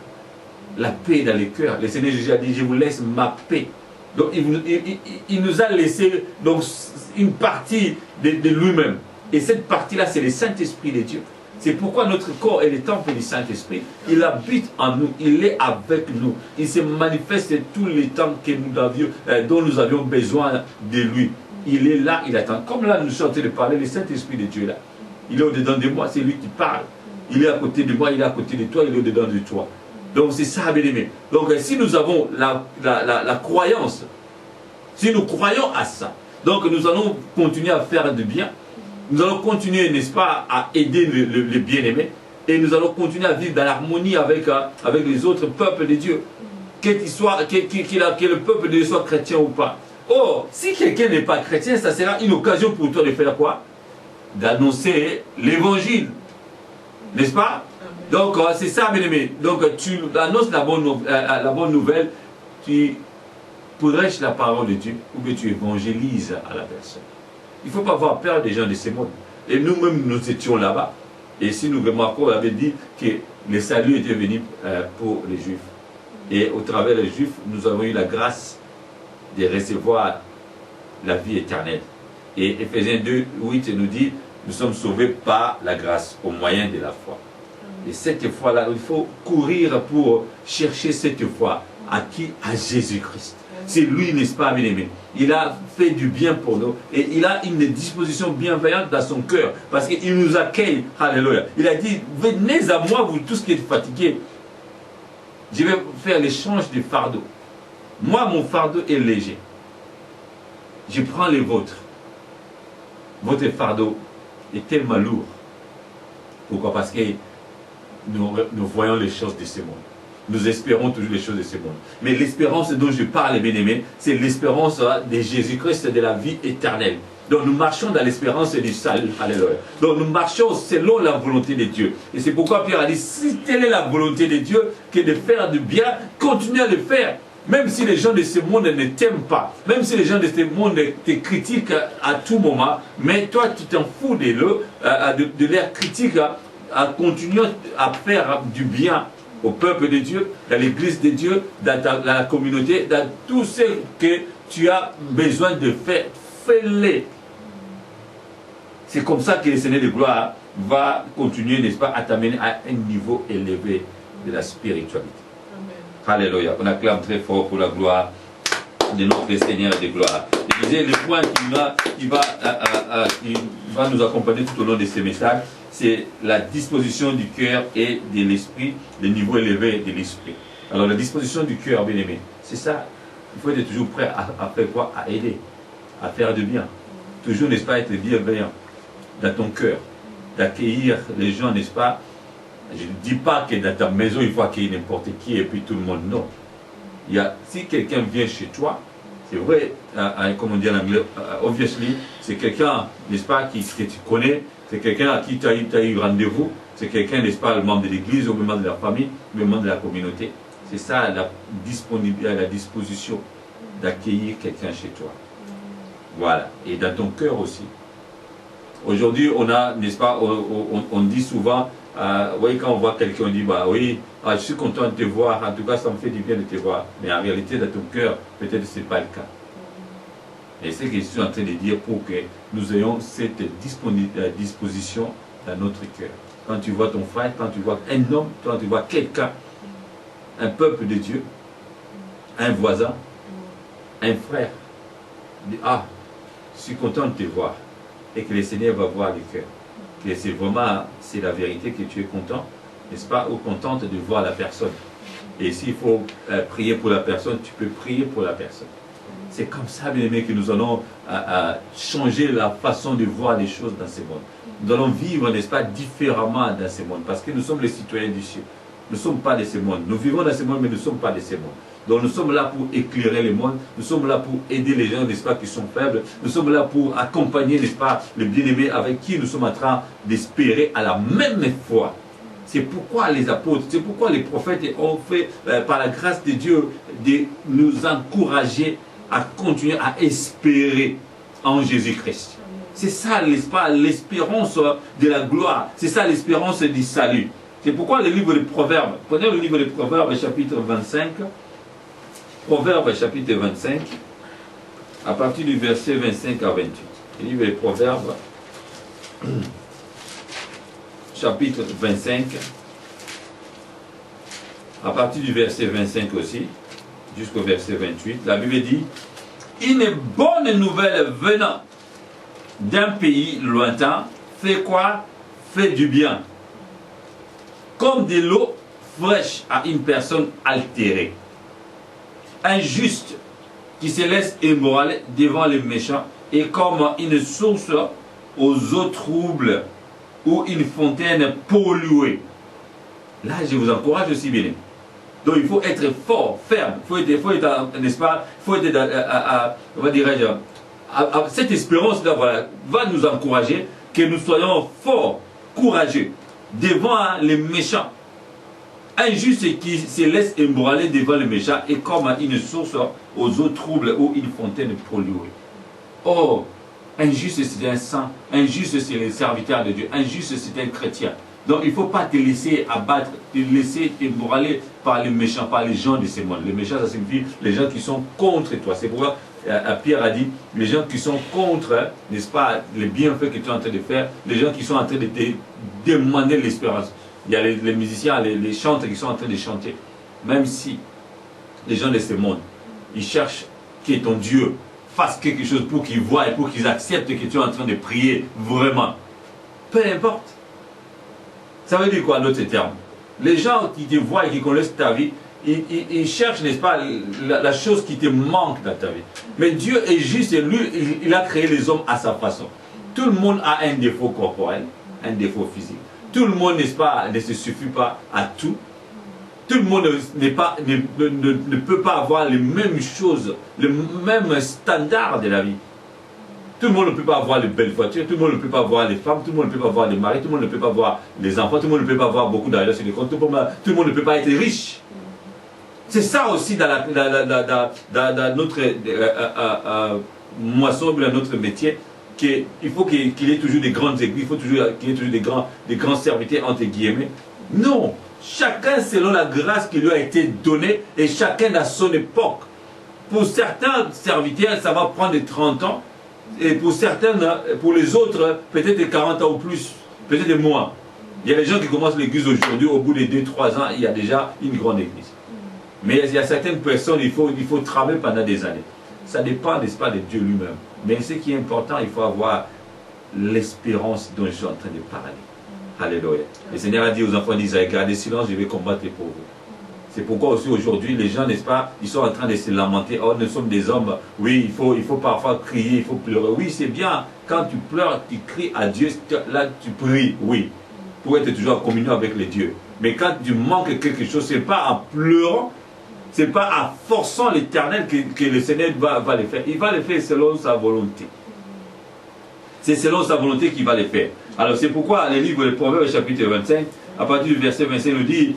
[SPEAKER 1] La paix dans les cœurs. Le Seigneur Jésus a dit, je vous laisse ma paix. Donc il nous a laissé donc, une partie de lui-même. Et cette partie-là, c'est le Saint-Esprit de Dieu. C'est pourquoi notre corps est le temple du Saint-Esprit. Il habite en nous, il est avec nous. Il se manifeste tous les temps que nous avions, dont nous avions besoin de lui. Il est là, il attend. Comme là, nous sommes en train de parler, le Saint-Esprit de Dieu est là. Il est au-dedans de moi, c'est lui qui parle. Il est à côté de moi, il est à côté de toi, il est au-dedans de toi. Donc c'est ça, bien aimé. Donc si nous avons la croyance, si nous croyons à ça, donc nous allons continuer à faire du bien. Nous allons continuer, n'est-ce pas, à aider le bien-aimé. Et nous allons continuer à vivre dans l'harmonie avec les autres peuples de Dieu. Que le peuple de Dieu soit chrétien ou pas. Or, si quelqu'un n'est pas chrétien, ça sera une occasion pour toi de faire quoi? D'annoncer l'évangile. N'est-ce pas? Donc, c'est ça, bien aimé. Donc, tu annonces la bonne nouvelle, tu prêches la parole de Dieu, ou bien tu évangélises à la personne. Il ne faut pas avoir peur des gens de ce monde. Et nous-mêmes, nous étions là-bas. Et si nous remarquons, on avait dit que le salut était venu pour les Juifs. Et au travers des Juifs, nous avons eu la grâce de recevoir la vie éternelle. Et Ephésiens 2, 8 nous dit, nous sommes sauvés par la grâce, au moyen de la foi. Et cette foi-là, il faut courir pour chercher cette foi. À qui? À Jésus-Christ. C'est lui, n'est-ce pas, bien-aimé? Il a fait du bien pour nous. Et il a une disposition bienveillante dans son cœur. Parce qu'il nous accueille. Alléluia. Il a dit, venez à moi, vous tous qui êtes fatigués. Je vais faire l'échange de fardeaux. Moi, mon fardeau est léger. Je prends les vôtres. Votre fardeau est tellement lourd. Pourquoi? Parce que nous voyons les choses de ce monde. Nous espérons toujours les choses de ce monde. Mais l'espérance dont je parle, bien aimé, c'est l'espérance de Jésus-Christ, de la vie éternelle. Donc nous marchons dans l'espérance du salut. Alléluia. Donc nous marchons selon la volonté de Dieu. Et c'est pourquoi Pierre a dit, si telle est la volonté de Dieu, que de faire du bien, continuez à le faire. Même si les gens de ce monde ne t'aiment pas, même si les gens de ce monde te critiquent à tout moment, mais toi tu t'en fous de leur critique, à continuer à faire du bien au peuple de Dieu, dans l'église de Dieu, dans la communauté, dans tout ce que tu as besoin de faire, fais-le. C'est comme ça que le Seigneur de gloire va continuer, n'est-ce pas, à t'amener à un niveau élevé de la spiritualité. Amen. Alléluia. On acclame très fort pour la gloire de notre Seigneur de gloire. Je disais, le point qui va nous accompagner tout au long de ces messages, c'est la disposition du cœur et de l'esprit, le niveau élevé de l'esprit. Alors la disposition du cœur, bien aimé, c'est ça. Il faut être toujours prêt à faire quoi? À aider, à faire du bien. Toujours, n'est-ce pas, être bienveillant dans ton cœur, d'accueillir les gens, n'est-ce pas? Je ne dis pas que dans ta maison, il faut accueillir n'importe qui et puis tout le monde, non. Si quelqu'un vient chez toi, c'est vrai, comme on dit en anglais, obviously, c'est quelqu'un, n'est-ce pas, que tu connais, c'est quelqu'un à qui tu as eu rendez-vous, c'est quelqu'un, n'est-ce pas, le membre de l'église, ou le membre de la famille, ou le membre de la communauté. C'est ça la disposition d'accueillir quelqu'un chez toi. Voilà. Et dans ton cœur aussi. Aujourd'hui, on a, n'est-ce pas, on dit souvent, oui, quand on voit quelqu'un, on dit, bah oui, je suis content de te voir, en tout cas, ça me fait du bien de te voir. Mais en réalité, dans ton cœur, peut-être ce n'est pas le cas. Et c'est ce que je suis en train de dire pour que nous ayons cette disposition dans notre cœur. Quand tu vois ton frère, quand tu vois un homme, quand tu vois quelqu'un, un peuple de Dieu, un voisin, un frère, dis, je suis content de te voir. Et que le Seigneur va voir le cœur. que c'est vraiment, c'est la vérité que tu es content, n'est-ce pas, ou contente de voir la personne. Et s'il faut prier pour la personne, tu peux prier pour la personne. C'est comme ça, bien aimé, que nous allons changer la façon de voir les choses dans ce monde. Nous allons vivre, n'est-ce pas, différemment dans ce monde, parce que nous sommes les citoyens du ciel. Nous ne sommes pas de ce monde. Nous vivons dans ce monde, mais nous ne sommes pas de ce monde. Donc nous sommes là pour éclairer le monde, nous sommes là pour aider les gens, n'est-ce pas, qui sont faibles, nous sommes là pour accompagner, n'est-ce pas, les bien-aimés avec qui nous sommes en train d'espérer à la même foi. C'est pourquoi les apôtres, c'est pourquoi les prophètes ont fait, par la grâce de Dieu, de nous encourager à continuer à espérer en Jésus-Christ. C'est ça, n'est-ce pas, l'espérance de la gloire, c'est ça l'espérance du salut. C'est pourquoi le livre des Proverbes, prenez le livre des Proverbes chapitre 25, Proverbes chapitre 25, à partir du verset 25 à 28. Le livre des Proverbes, chapitre 25, à partir du verset 25 aussi, jusqu'au verset 28, la Bible dit « Une bonne nouvelle venant d'un pays lointain fait quoi? Fait du bien. Comme de l'eau fraîche à une personne altérée. Un juste qui se laisse ébranler devant les méchants est comme une source aux eaux troubles ou une fontaine polluée. » Là, je vous encourage aussi, bien. Donc, il faut être fort, ferme. Il faut être, n'est-ce pas, il faut être, on va dire, cette espérance-là, voilà, va nous encourager que nous soyons forts, courageux, devant les méchants. Un juste qui se laisse ébranler devant les méchants est comme une source aux eaux troubles ou une fontaine polluée. Oh, un juste c'est un saint, un juste c'est le serviteur de Dieu, un juste c'est un chrétien. Donc il ne faut pas te laisser abattre, te laisser ébranler par les méchants, par les gens de ce monde. Les méchants, ça signifie les gens qui sont contre toi. C'est pourquoi Pierre a dit, les gens qui sont contre, n'est-ce pas, les bienfaits que tu es en train de faire, les gens qui sont en train de te demander l'espérance. Il y a les musiciens, les chanteurs qui sont en train de chanter. Même si les gens de ce monde, ils cherchent que ton Dieu fasse quelque chose pour qu'ils voient et pour qu'ils acceptent que tu es en train de prier vraiment. Peu importe. Ça veut dire quoi en d'autres termes? Les gens qui te voient et qui connaissent ta vie, ils cherchent, n'est-ce pas, la chose qui te manque dans ta vie. Mais Dieu est juste et lui, il a créé les hommes à sa façon. Tout le monde a un défaut corporel, un défaut physique. Tout le monde, n'est-ce pas, ne se suffit pas à tout. Tout le monde ne peut pas avoir les mêmes choses, le même standard de la vie. Tout le monde ne peut pas avoir les belles voitures, tout le monde ne peut pas avoir les femmes, tout le monde ne peut pas avoir les maris, tout le monde ne peut pas avoir les enfants, tout le monde ne peut pas avoir beaucoup d'argent sur les comptes, tout le monde ne peut pas être riche. C'est ça aussi dans notre moisson, dans notre métier, qu'il faut qu'il y ait toujours des grandes églises, il faut qu'il y ait toujours des grands serviteurs entre guillemets. Non, chacun selon la grâce qui lui a été donnée et chacun à son époque. Pour certains serviteurs, ça va prendre 30 ans. Et pour certains, pour les autres, peut-être 40 ans ou plus, peut-être moins. Il y a des gens qui commencent l'église aujourd'hui, au bout de 2-3 ans, il y a déjà une grande église. Mais il y a certaines personnes, il faut travailler pendant des années. Ça dépend, n'est-ce pas, de Dieu lui-même. Mais ce qui est important, il faut avoir l'espérance dont je suis en train de parler. Alléluia. Le Seigneur a dit aux enfants d'Israël, gardez silence, je vais combattre pour vous. C'est pourquoi aussi aujourd'hui, les gens, n'est-ce pas, ils sont en train de se lamenter. Oh, nous sommes des hommes. Oui, il faut parfois crier, il faut pleurer. Oui, c'est bien. Quand tu pleures, tu cries à Dieu. Là, tu pries, oui, pour être toujours en communion avec les dieux. Mais quand tu manques quelque chose, ce n'est pas en pleurant, ce n'est pas en forçant l'Éternel que le Seigneur va le faire. Il va le faire selon sa volonté. C'est selon sa volonté qu'il va le faire. Alors c'est pourquoi le livre de Proverbes chapitre 25, à partir du verset 25, nous dit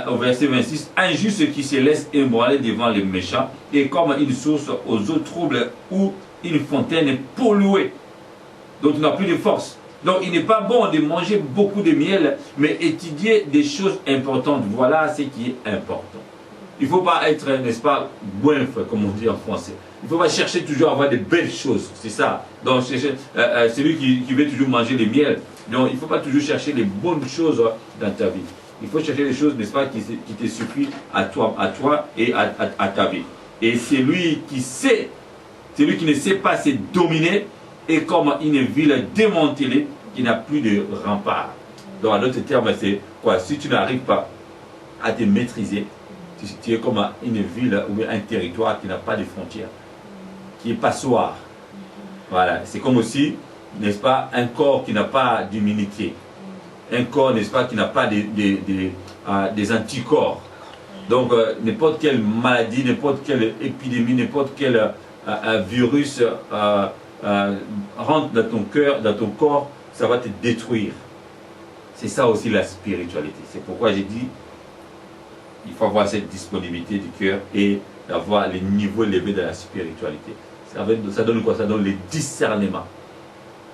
[SPEAKER 1] au verset 26, un juste qui se laisse ébranler devant les méchants est comme une source aux eaux troubles ou une fontaine polluée. Donc tu n'as plus de force. Donc il n'est pas bon de manger beaucoup de miel, mais étudier des choses importantes. Voilà ce qui est important. Il ne faut pas être, n'est-ce pas, goinfre, comme on dit en français. Il ne faut pas chercher toujours à avoir de belles choses, c'est ça. Donc celui qui veut toujours manger le miel, donc il ne faut pas toujours chercher les bonnes choses dans ta vie. Il faut chercher les choses, n'est-ce pas, qui te suffisent à toi et à ta vie. Et celui qui sait, celui qui ne sait pas se dominer, est comme une ville démantelée qui n'a plus de rempart. Donc, à d'autres termes, c'est quoi? Si tu n'arrives pas à te maîtriser, tu es comme une ville ou un territoire qui n'a pas de frontières, qui est passoire. Voilà, c'est comme aussi, n'est-ce pas, un corps qui n'a pas d'immunité. Un corps, n'est-ce pas, qui n'a pas des anticorps. Donc, n'importe quelle maladie, n'importe quelle épidémie, n'importe quel virus rentre dans ton cœur, dans ton corps, ça va te détruire. C'est ça aussi la spiritualité. C'est pourquoi j'ai dit, il faut avoir cette disponibilité du cœur et d'avoir les niveaux élevés de la spiritualité. Ça donne quoi? Ça donne les discernements.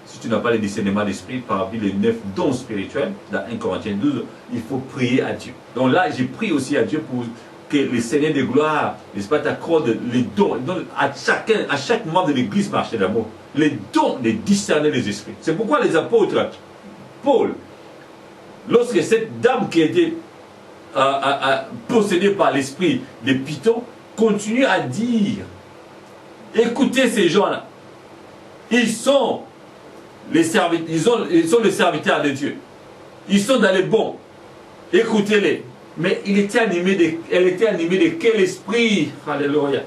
[SPEAKER 1] Si tu n'as pas les discernements d'esprit, parmi les 9 dons spirituels, dans 1 Corinthiens 12, il faut prier à Dieu. Donc là, j'ai prié aussi à Dieu pour que le Seigneur de gloire, n'est-ce pas, t'accorde les dons. Donc à chaque membre de l'église marché d'amour, les dons de discerner les esprits. C'est pourquoi les apôtres, Paul, lorsque cette dame qui était possédée par l'esprit de Python, continue à dire, écoutez ces gens-là, ils sont les serviteurs, ils sont les serviteurs de Dieu, ils sont dans les bons, écoutez-les. Mais elle était animée de quel esprit? Alléluia.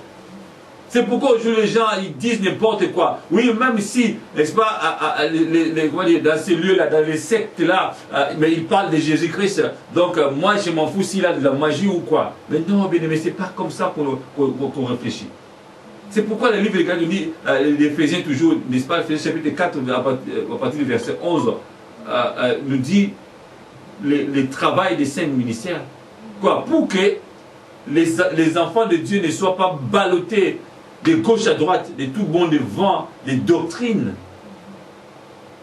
[SPEAKER 1] C'est pourquoi aujourd'hui les gens ils disent n'importe quoi. Oui, même si, n'est-ce pas, dans ces lieux-là, dans les sectes-là, mais ils parlent de Jésus-Christ. Donc moi je m'en fous s'il a de la magie ou quoi. Mais non, bien aimé, c'est pas comme ça qu'on réfléchit. C'est pourquoi le livre de Galilée dit, l'Éphésiens toujours, n'est-ce pas, Éphésiens chapitre 4, à partir du verset 11, nous dit le travail des saints ministères. Quoi? Pour que les enfants de Dieu ne soient pas ballottés de gauche à droite, de tout bon de vent, des doctrines.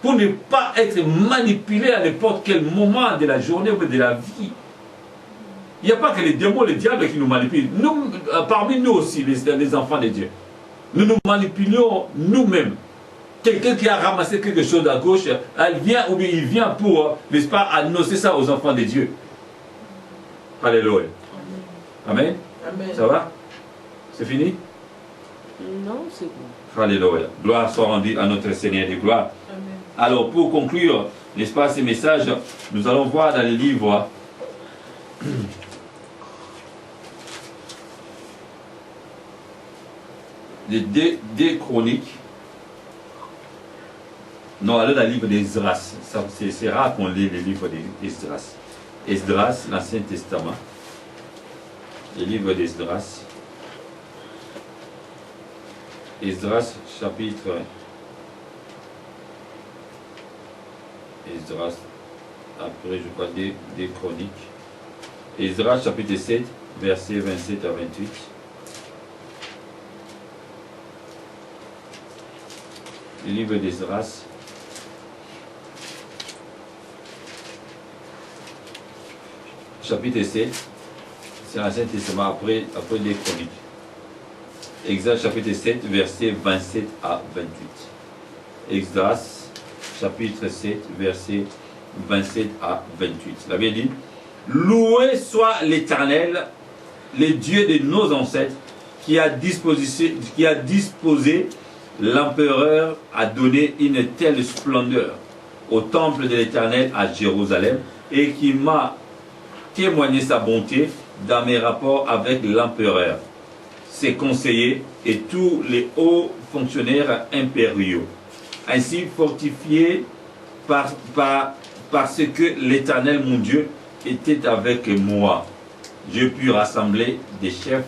[SPEAKER 1] Pour ne pas être manipulés à n'importe quel moment de la journée ou de la vie. Il n'y a pas que les démons, les diables qui nous manipulent. Nous, parmi nous aussi, les enfants de Dieu. Nous nous manipulons nous-mêmes. Quelqu'un qui a ramassé quelque chose à gauche, elle vient ou bien il vient pour, n'est-ce pas, annoncer ça aux enfants de Dieu. Alléluia. Amen. Amen. Ça va? C'est fini?
[SPEAKER 2] Non, c'est bon.
[SPEAKER 1] Alléluia. Gloire soit rendue à notre Seigneur de gloire. Amen. Alors, pour conclure, n'est-ce pas, ces messages, nous allons voir dans les livres des chroniques. Non, allez dans le livre d'Esdras. C'est rare qu'on lit les livres d'Esdras. Esdras, l'Ancien Testament. Le livre d'Esdras. Esdras, chapitre. Esdras, après, je crois, des chroniques. Esdras, chapitre 7, versets 27 à 28. Le livre d'Esdras. Chapitre 7, c'est l'Ancien Testament après les chroniques. Exode chapitre 7, versets 27 à 28. Exode chapitre 7, versets 27 à 28. La Bible dit, loué soit l'Éternel, le Dieu de nos ancêtres, qui a disposé l'empereur à donner une telle splendeur au temple de l'Éternel à Jérusalem, et qui m'a témoigné sa bonté dans mes rapports avec l'empereur, ses conseillers et tous les hauts fonctionnaires impériaux, ainsi fortifiés parce que l'Éternel mon Dieu était avec moi. Je puis rassembler des chefs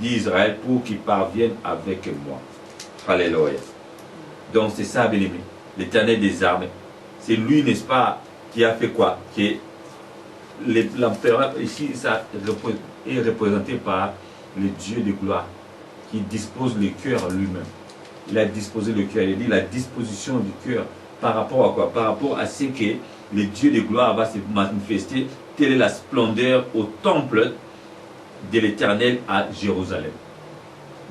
[SPEAKER 1] d'Israël pour qu'ils parviennent avec moi. Alléluia. Donc c'est ça, bien-aimé, l'Éternel des armées. C'est lui, n'est-ce pas, qui a fait quoi? L'empereur ici, ça est représenté par le Dieu de gloire qui dispose le cœur lui-même. Il a disposé le cœur, il dit la disposition du cœur par rapport à quoi? Par rapport à ce que le Dieu de gloire va se manifester. Telle est la splendeur au temple de l'Éternel à Jérusalem.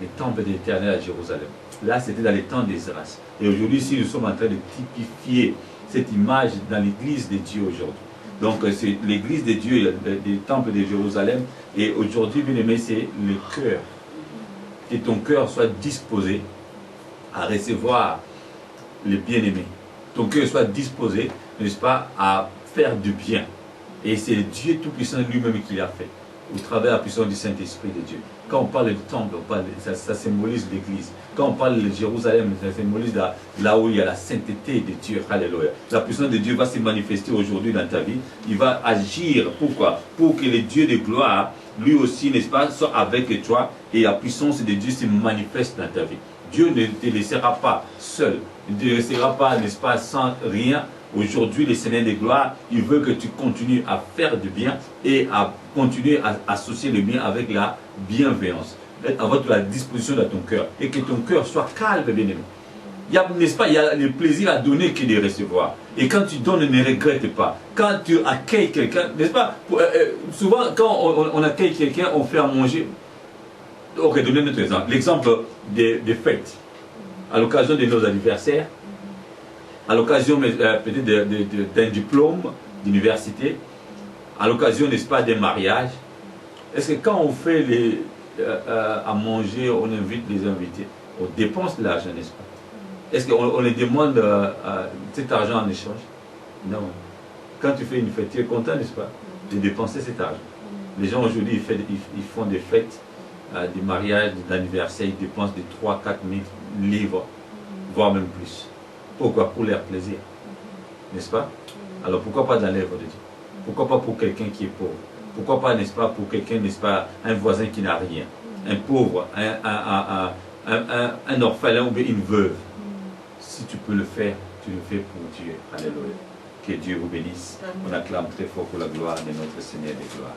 [SPEAKER 1] Le temple de l'Éternel à Jérusalem. Là, c'était dans les temps d'Esdras. Et aujourd'hui, ici, nous sommes en train de typifier cette image dans l'église de Dieu aujourd'hui. Donc, c'est l'église de Dieu, le temple de Jérusalem. Et aujourd'hui, bien aimé, c'est le cœur. Que ton cœur soit disposé à recevoir le bien-aimé. ton cœur soit disposé, n'est-ce pas, à faire du bien. Et c'est Dieu Tout-Puissant lui-même qui l'a fait, au travers de la puissance du Saint-Esprit de Dieu. Quand on parle du temple, ça symbolise l'Église. Quand on parle de Jérusalem, ça symbolise là où il y a la sainteté de Dieu. Alléluia. La puissance de Dieu va se manifester aujourd'hui dans ta vie. Il va agir. Pourquoi? Pour que le Dieu de gloire, lui aussi, n'est-ce pas, soit avec toi et la puissance de Dieu se manifeste dans ta vie. Dieu ne te laissera pas seul. Il ne te laissera pas, n'est-ce pas, sans rien. Aujourd'hui, le Seigneur de gloire, il veut que tu continues à faire du bien et à continuer à associer le bien avec la bienveillance. Avoir la disposition de ton cœur et que ton cœur soit calme, bien-aimé. Il y a, n'est-ce pas, il y a le plaisir à donner que de recevoir. Et quand tu donnes, ne regrette pas. Quand tu accueilles quelqu'un, n'est-ce pas, souvent quand on accueille quelqu'un, on fait à manger. Ok, donnez notre exemple. L'exemple des fêtes. À l'occasion de nos anniversaires, à l'occasion peut-être d'un diplôme d'université, à l'occasion, n'est-ce pas, des mariages. Est-ce que quand on fait à manger, on invite les invités, on dépense de l'argent, n'est-ce pas? Est-ce qu'on les demande cet argent en échange? Non. Quand tu fais une fête, tu es content, n'est-ce pas, de dépenser cet argent. Les gens aujourd'hui, ils font des fêtes, des mariages, des anniversaires, ils dépensent de 3 000 à 4 000 livres, voire même plus. Pourquoi? Pour leur plaisir. N'est-ce pas? Alors pourquoi pas dans l'œuvre de Dieu? Pourquoi pas pour quelqu'un qui est pauvre? Pourquoi pas, n'est-ce pas, pour quelqu'un, n'est-ce pas, un voisin qui n'a rien? Un pauvre, un orphelin ou bien une veuve. Si tu peux le faire, tu le fais pour Dieu. Alléluia. Que Dieu vous bénisse. On acclame très fort pour la gloire de notre Seigneur de gloire.